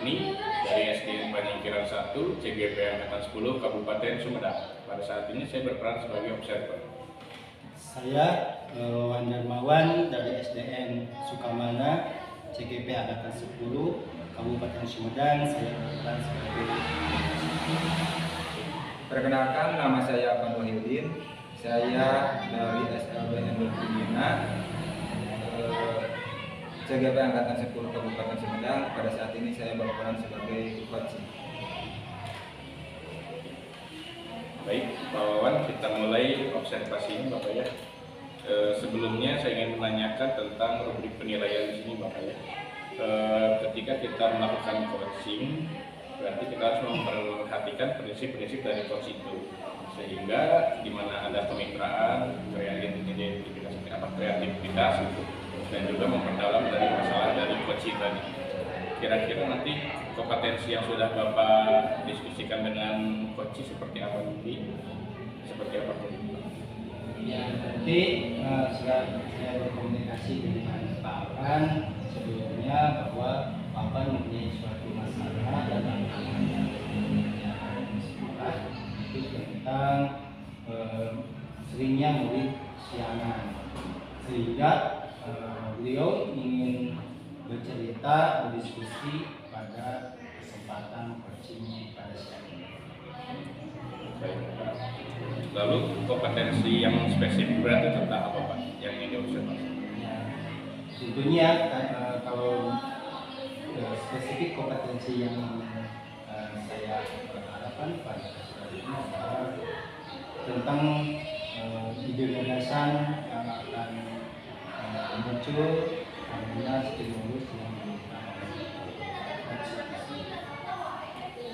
Agni dari SDN Panjangkiran 1, CGP Angkatan 10, Kabupaten Sumedang. Pada saat ini saya berperan sebagai observer. Saya Wawan Darmawan dari SDN Sukamana, CGP Angkatan 10, Kabupaten Sumedang. Saya berperan sebagai Perkenalkan, nama saya Afan Wahyudin. Saya dari SLBN Bina, CGP Angkatan 10 Kabupaten Sumedang. Pada saat ini saya berperan sebagai coach. Baik, Pak Wawan, kita mulai observasi ini, Bapak ya. Sebelumnya saya ingin menanyakan tentang rubrik penilaian di sini, Bapak ya. Ketika kita melakukan coaching, berarti kita harus memperhatikan prinsip-prinsip dari coach itu, sehingga di mana ada kemitraan, kreativitas itu, dan juga memperdalam dari masalah dari coach tadi. Kira-kira nanti kompetensi yang sudah Bapak diskusikan dengan coach seperti apa nanti? Seperti apa? ya nanti setelah saya berkomunikasi dengan Pak Afan sebelumnya bahwa Pak Afan mempunyai suatu masalah dalam sekolah itu tentang seringnya murid siangan, sehingga beliau ingin bercerita, berdiskusi pada kesempatan coaching pada siang ini. Lalu kompetensi yang spesifik berarti tentang apa, Pak, yang ini diobservasi? Ya, tentunya kalau spesifik kompetensi yang saya harapkan pada kesempatan ini adalah tentang ide gagasan yang akan muncul apabila stimulus yang diberikan oleh.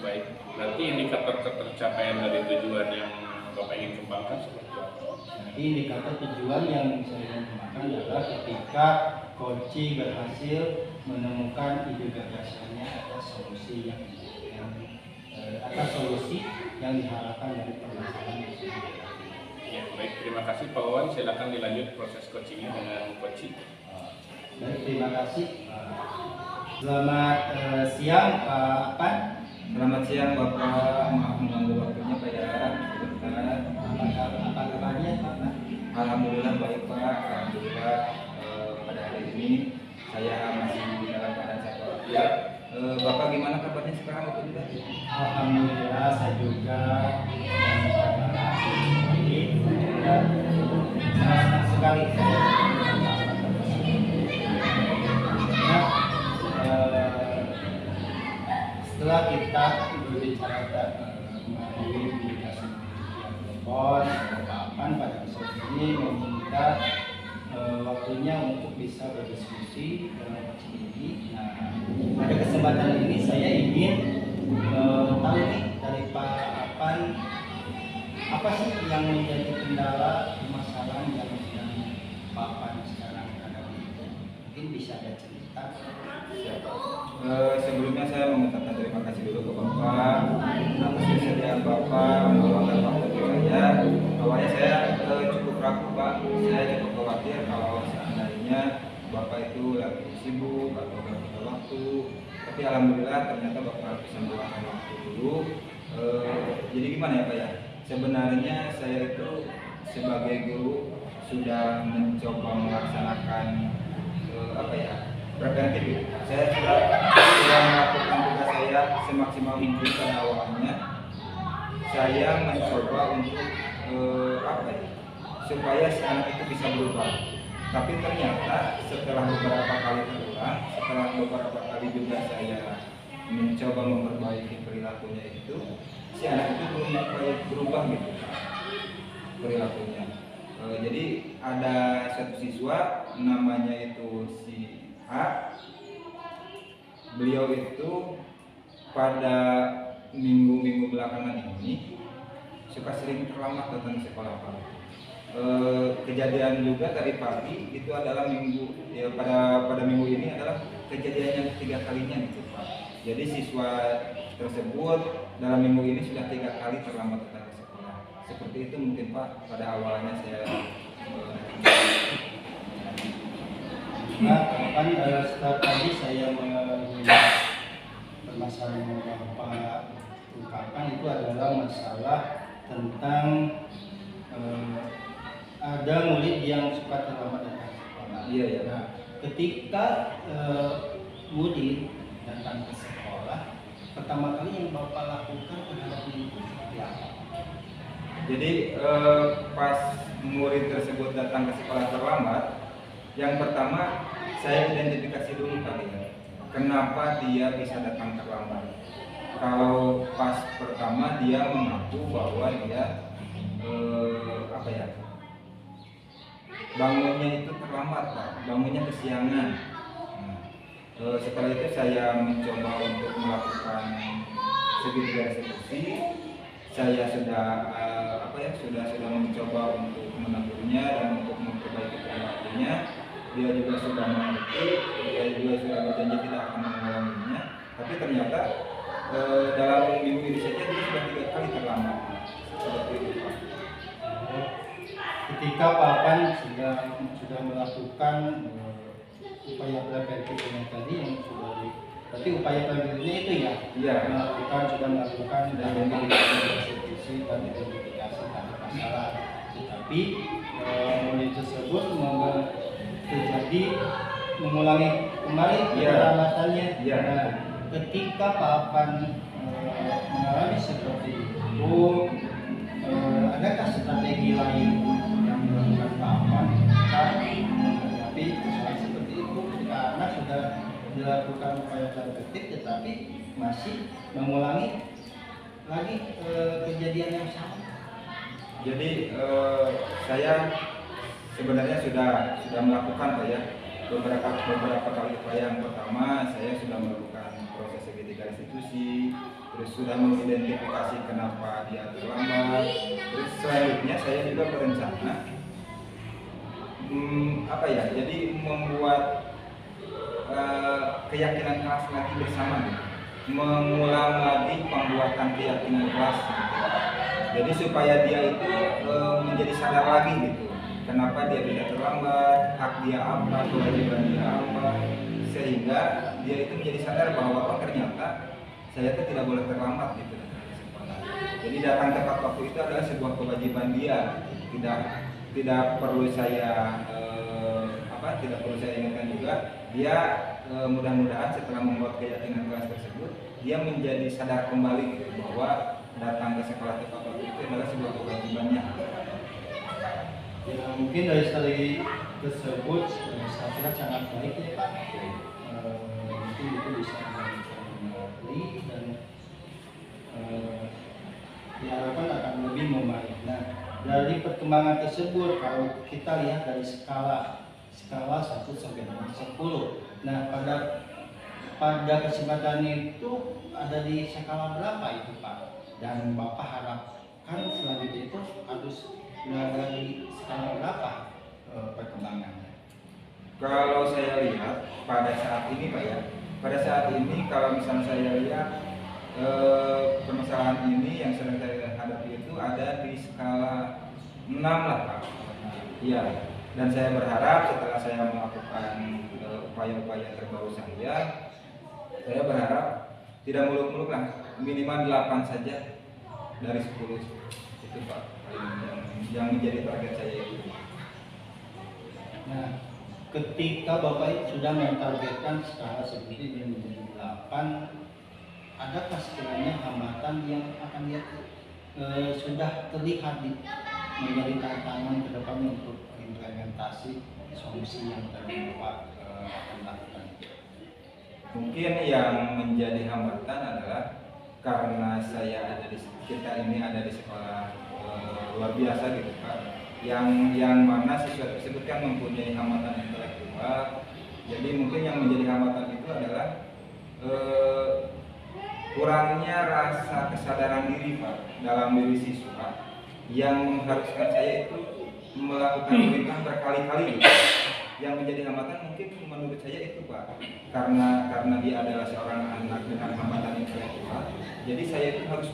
Baik, berarti indikator ketercapaian dari tujuan yang Bapak ingin kembangkan seperti apa? Jadi indikator tujuan yang saya ingin kembangkan adalah ketika coach berhasil menemukan ide gagasannya atas solusi yang diharapkan dari permasalahan tersebut. Ya, baik, terima kasih Pak Wawan. Silakan dilanjut proses coachingnya dengan coach. Baik, terima kasih. Selamat siang Pak Afan. Selamat siang Bapak, maaf mengganggu waktunya Pak ya. Apa kabarnya Pak? Alhamdulillah baik Pak. Alhamdulillah pada hari ini saya masih dalam keadaan sehat walafiat. Bapak gimana kabarnya sekarang Bapak juga? Alhamdulillah saya juga dalam keadaan baik dan senang sekali saya setelah kita berbicara mengenai publikasi telepon Pak Afan pada kesempatan ini meminta waktunya untuk bisa berdiskusi dalam coaching ini. Nah, pada kesempatan ini saya ingin tahu nih dari Pak Afan apa sih yang menjadi kendala permasalahan yang sedang Pak Afan sekarang hadapi. Mungkin bisa ada cerita. Sebelumnya saya mengucapkan terima kasih dulu ke Bapak atas kesediaan Bapak meluangkan waktu saya. Awalnya saya cukup ragu Pak, saya cukup khawatir kalau seandainya Bapak itu lagi sibuk atau gak punya waktu. Tapi alhamdulillah ternyata Bapak bisa meluangkan waktu dulu. Jadi gimana ya Pak ya? Sebenarnya saya itu sebagai guru sudah mencoba melaksanakan preventif. Saya sudah melakukan tugas saya semaksimal mungkin. Pada awalnya saya mencoba untuk supaya si anak itu bisa berubah. Tapi ternyata setelah beberapa kali terulang, setelah beberapa kali juga saya mencoba memperbaiki perilakunya itu, si anak itu belum berubah gitu perilakunya. Jadi ada satu siswa namanya itu si A. Beliau itu pada minggu-minggu belakangan ini suka sering terlambat datang ke sekolah Pak. Kejadian juga tadi pagi itu adalah pada minggu ini adalah kejadian yang ketiga kalinya gitu Pak. Jadi siswa tersebut dalam minggu ini sudah 3 kali terlambat datang ke sekolah. Seperti itu mungkin Pak pada awalnya saya. Nah, kan setelah tadi saya itu adalah masalah tentang ada murid yang suka terlambat datang ke sekolah. Iya, iya. Nah, ketika murid datang ke sekolah, pertama kali yang Bapak lakukan terhadap itu seperti apa? Jadi pas murid tersebut datang ke sekolah terlambat, yang pertama saya identifikasi dulu kali ya, kenapa dia bisa datang terlambat. Kalau pas pertama dia mengaku bahwa dia bangunnya itu terlambat, Pak. Bangunnya kesiangan. Setelah itu saya mencoba untuk melakukan segitiga restitusi. Saya sudah sudah mencoba untuk menegurnya dan untuk memperbaiki perilakunya. Dia juga sudah mengerti, dia juga sudah berjanji tidak akan mengulanginya. Tapi ternyata dalam minggu ini saja dia sudah 3 kali terlambat. Seperti itu, Pak. Ketika Papan sudah melakukan upaya preventifnya tadi yang sudah berarti upaya preventifnya itu ya, Iya. sudah melakukan dan identifikasi dan identifikasi tadi masalah, tetapi murid tersebut terjadi mengulangi kembali Iya. peramatannya. Iya. Nah, ketika Papan mengalami seperti itu, adakah strategi lain yang dilakukan Papan menghadapi persoalan seperti itu ketika anak sudah dilakukan upaya preventif tetapi masih mengulangi lagi kejadian yang sama? Jadi saya sebenarnya sudah melakukan, Pak ya, beberapa kali upaya. Yang pertama saya sudah melakukan proses segitiga restitusi, terus sudah mengidentifikasi kenapa dia terlambat. Terus selanjutnya saya juga berencana jadi membuat keyakinan kelas lagi bersama, gitu. Mengulang lagi pembuatan keyakinan kelas, gitu. Jadi supaya dia itu menjadi sadar lagi gitu. Kenapa dia tidak terlambat, hak dia apa, kewajiban dia apa, sehingga dia itu menjadi sadar bahwa ternyata saya itu tidak boleh terlambat gitu. Jadi datang tepat waktu itu adalah sebuah kewajiban dia. Tidak perlu saya ingatkan juga. Dia mudah-mudahan setelah membuat keyakinan kelas tersebut, dia menjadi sadar kembali gitu, bahwa datang ke sekolah tepat waktu itu adalah sebuah kewajibannya. Ya, mungkin dari strategi tersebut saya kira sangat baik ya Pak. Mungkin itu bisa dipelajari dan diharapkan akan lebih membaik. Nah, dari perkembangan tersebut kalau kita lihat dari skala 1 sampai dengan 10. Nah, pada kesempatan itu ada di skala berapa itu Pak? Dan Bapak harapkan selanjutnya itu harus berada di skala berapa perkembangannya? Kalau saya lihat pada saat ini, Pak ya, pada saat ini kalau misalnya saya lihat permasalahan ini yang sedang saya hadapi itu ada di skala 6 lah, Pak. Iya. Dan saya berharap setelah saya melakukan upaya-upaya terbaru saya berharap tidak muluk-muluk lah, minimal 8 saja dari 10 itu Pak yang menjadi target saya itu. Nah, ketika Bapak sudah mentargetkan skala seperti ini menjadi 8, adakah sekiranya hambatan yang akan sudah terlihat menjadi tantangan ke depannya untuk implementasi solusi yang tadi Bapak akan lakukan? Mungkin yang menjadi hambatan adalah karena kita ini ada di sekolah luar biasa gitu Pak, yang mana siswa tersebut kan mempunyai hambatan intelektual. Jadi mungkin yang menjadi hambatan itu adalah kurangnya rasa kesadaran diri Pak dalam diri siswa, yang mengharuskan saya itu melakukan perintah berkali-kali. Yang menjadi hambatan mungkin menurut saya itu Pak, karena dia adalah seorang anak dengan hambatan intelektual. Jadi saya itu harus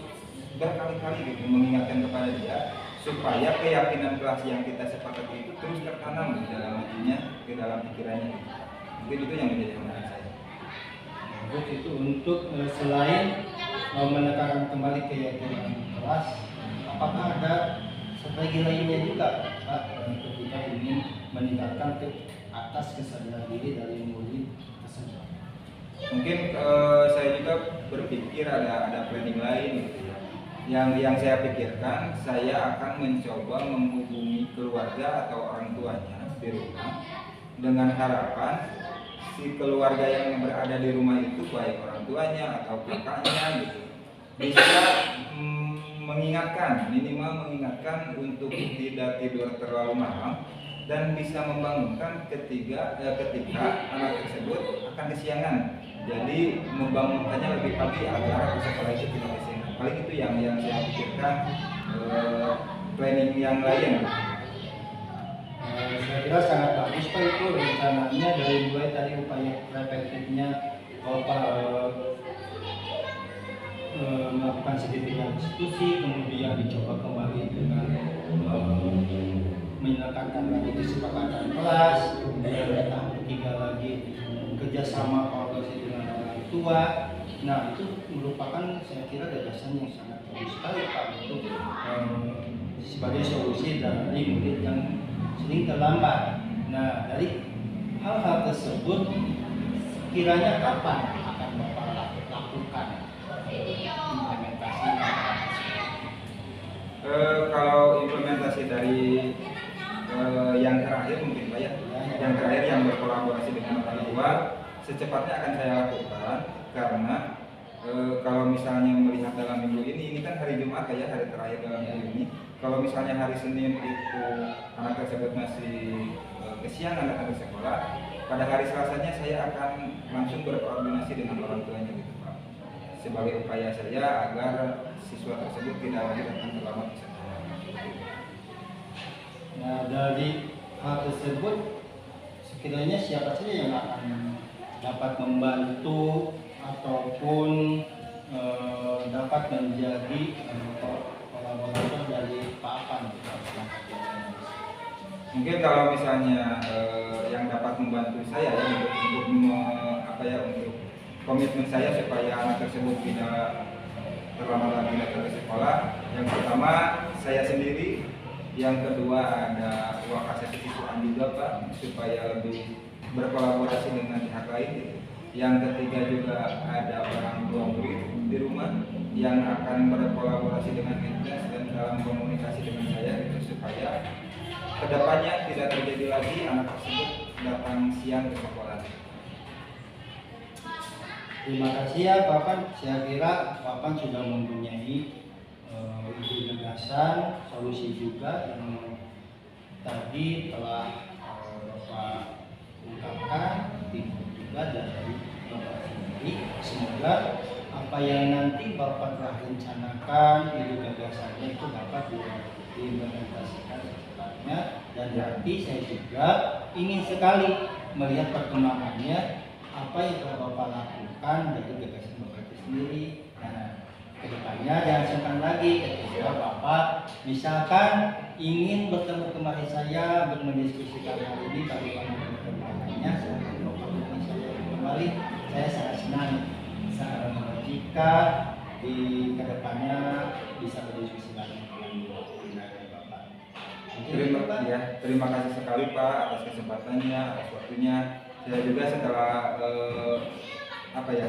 berkali-kali gitu mengingatkan kepada dia supaya keyakinan kelas yang kita sepakati itu terus tertanam di dalam hatinya, di dalam pikirannya. Mungkin itu yang menjadi hambatan saya. Untuk selain menekankan kembali keyakinan kelas, apakah ada strategi lainnya juga Pak ketika ingin meningkatkan ke atas kesadaran diri dari murid tersebut? Mungkin saya juga berpikir ada planning lain gitu ya. Yang saya pikirkan, saya akan mencoba menghubungi keluarga atau orang tuanya di rumah dengan harapan si keluarga yang berada di rumah itu, baik orang tuanya atau kakaknya gitu, bisa mengingatkan, minimal mengingatkan untuk tidak tidur terlalu malam dan bisa membangunkan ketika anak tersebut akan kesiangan. Jadi membangunkannya lebih pagi agar sekolah itu tidak kesiangan. Paling itu yang saya pikirkan, planning yang lain. Saya kira sangat bagus Pak itu rencananya, dari mulai tadi upaya preventifnya Bapak melakukan sedikit diskusi, kemudian dicoba kembali dengan menekankan lagi kesepakatan kelas, kemudian ada tahap ketiga lagi kerjasama kolaborasi dengan orang tua. Nah itu merupakan saya kira gagasan yang sangat bagus sekali Pak untuk sebagai solusi dari murid yang sering terlambat. Nah dari hal-hal tersebut kiranya kapan akan Bapak lakukan implementasinya? Kalau implementasi dari yang terakhir mungkin Pak ya, yang terakhir yang berkolaborasi dengan orang tua, secepatnya akan saya lakukan karena kalau misalnya melihat dalam minggu ini kan hari Jumat ya, hari terakhir dalam minggu ini. Kalau misalnya hari Senin itu anak tersebut masih kesiangan datang ke sekolah, pada hari Selasanya saya akan langsung berkoordinasi dengan orang tuanya gitu Pak, sebagai upaya saya agar siswa tersebut tidak lagi datang terlambat ke sekolah. Nah dari hal tersebut sekiranya siapa saja yang akan dapat membantu ataupun dapat menjadi kolaborator dari Pak Apan? Mungkin kalau misalnya yang dapat membantu saya ya, untuk komitmen saya supaya anak tersebut tidak terlambat lagi datang ke sekolah. Yang pertama saya sendiri, yang kedua ada wakaseti siswaan juga Pak, supaya lebih berkolaborasi dengan pihak lain gitu. Yang ketiga juga ada orang tua murid di rumah yang akan berkolaborasi dengan Kenkes dan dalam komunikasi dengan saya gitu, supaya kedepannya tidak terjadi lagi anak tersebut datang siang ke sekolah. Terima kasih ya Bapak. Saya kira Bapak sudah mempunyai ide gagasan, solusi juga yang tadi telah Bapak ungkapkan, juga dari Bapak sendiri. Semoga apa yang nanti Bapak telah rencanakan, ide gagasannya itu dapat diimplementasikan secepatnya. Dan nanti saya juga ingin sekali melihat perkembangannya, apa yang telah Bapak lakukan dari gagasan Bapak itu sendiri. Nah, kedepannya jangan sungkan lagi ketika Bapak misalkan ingin bertemu kemarin saya untuk mendiskusikan hal ini, bagaimana perkembangannya, saya kembali, saya sangat senang jika di kedepannya bisa berdiskusi lagi dengan Bapak. Terima kasih sekali Pak atas kesempatannya, atas waktunya. Saya juga setelah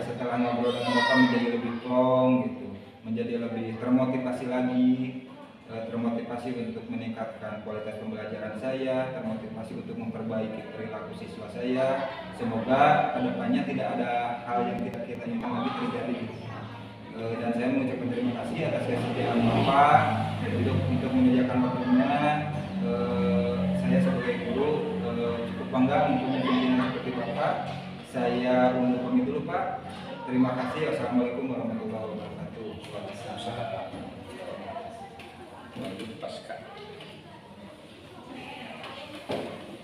setelah ngobrol dengan Bapak menjadi lebih plong gitu, menjadi lebih termotivasi lagi, termotivasi untuk meningkatkan kualitas pembelajaran saya, termotivasi untuk memperbaiki perilaku siswa saya. Semoga kedepannya tidak ada hal yang kita inginkan lagi terjadi. Dan saya mengucapkan terima kasih atas kesediaan Bapak untuk menyediakan waktunya. Saya sebagai guru cukup bangga mempunyai pimpinan seperti Bapak. Saya undur pamit dulu Pak. Terima kasih. Wassalamualaikum warahmatullahi wabarakatuh.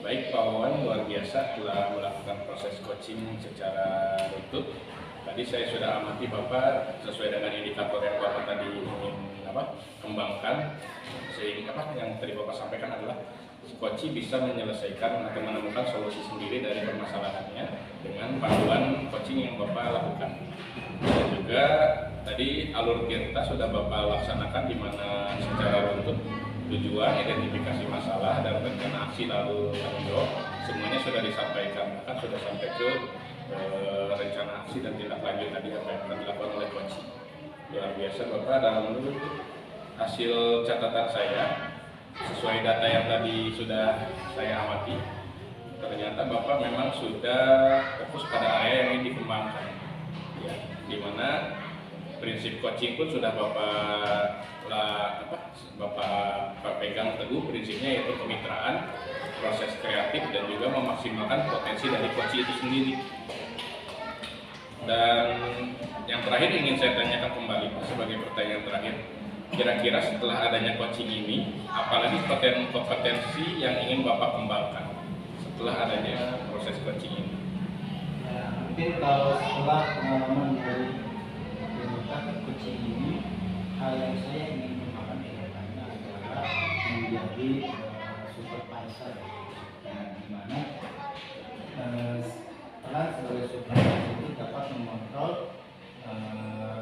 Baik Pak Wawan, luar biasa telah melakukan proses coaching secara rutin. Tadi saya sudah amati Bapak sesuai dengan indikator yang Bapak tadi ingin kembangkan, sehingga yang tadi Bapak sampaikan adalah coaching bisa menyelesaikan atau menemukan solusi sendiri dari permasalahannya dengan panduan coaching yang Bapak lakukan. Dan juga Tadi alur kita sudah Bapak laksanakan di mana secara runtut tujuan, identifikasi masalah, dan rencana aksi lalu tanggung jawab semuanya sudah disampaikan, bahkan sudah sampai ke rencana aksi dan tindak lanjut tadi apa yang akan dilakukan oleh coach. Luar biasa Bapak, dalam menurut hasil catatan saya sesuai data yang tadi sudah saya amati, ternyata Bapak memang sudah fokus pada area yang ingin dikembangkan, ya, di mana prinsip coaching pun sudah Bapak pegang teguh prinsipnya, yaitu kemitraan, proses kreatif, dan juga memaksimalkan potensi dari coach itu sendiri. Dan yang terakhir ingin saya tanyakan kembali Pak, sebagai pertanyaan terakhir, kira-kira setelah adanya coaching ini, apalagi kompetensi yang ingin Bapak kembangkan setelah adanya proses coaching ini? Ya, mungkin kalau setelah pengalaman dari coaching ini, hal yang saya ingin kembangkan ke depannya adalah menjadi supervisor, yang dimana peran sebagai supervisor itu dapat mengontrol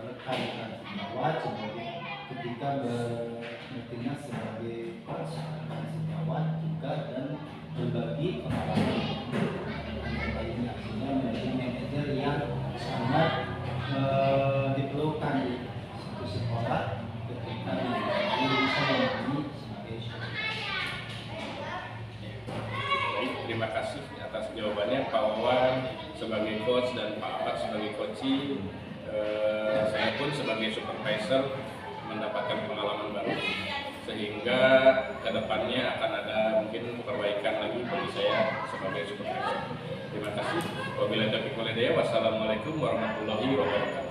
rekan-rekan sejawat ketika bertindak sebagai coach rekan sejawat juga, dan berbagi pengalaman. Ini artinya menjadi manajer yang sangat diperlukan di satu sekolah ketika bisa menjadi sebagai Baik, terima kasih atas jawabannya Pak Wawan sebagai coach dan Pak Ahmad sebagai coaching. Saya pun sebagai supervisor mendapatkan pengalaman baru, sehingga kedepannya akan ada mungkin perbaikan lagi bagi saya sebagai supervisor. Terima kasih. Wabillahi taufiq wal hidayah. Wassalamualaikum warahmatullahi wabarakatuh.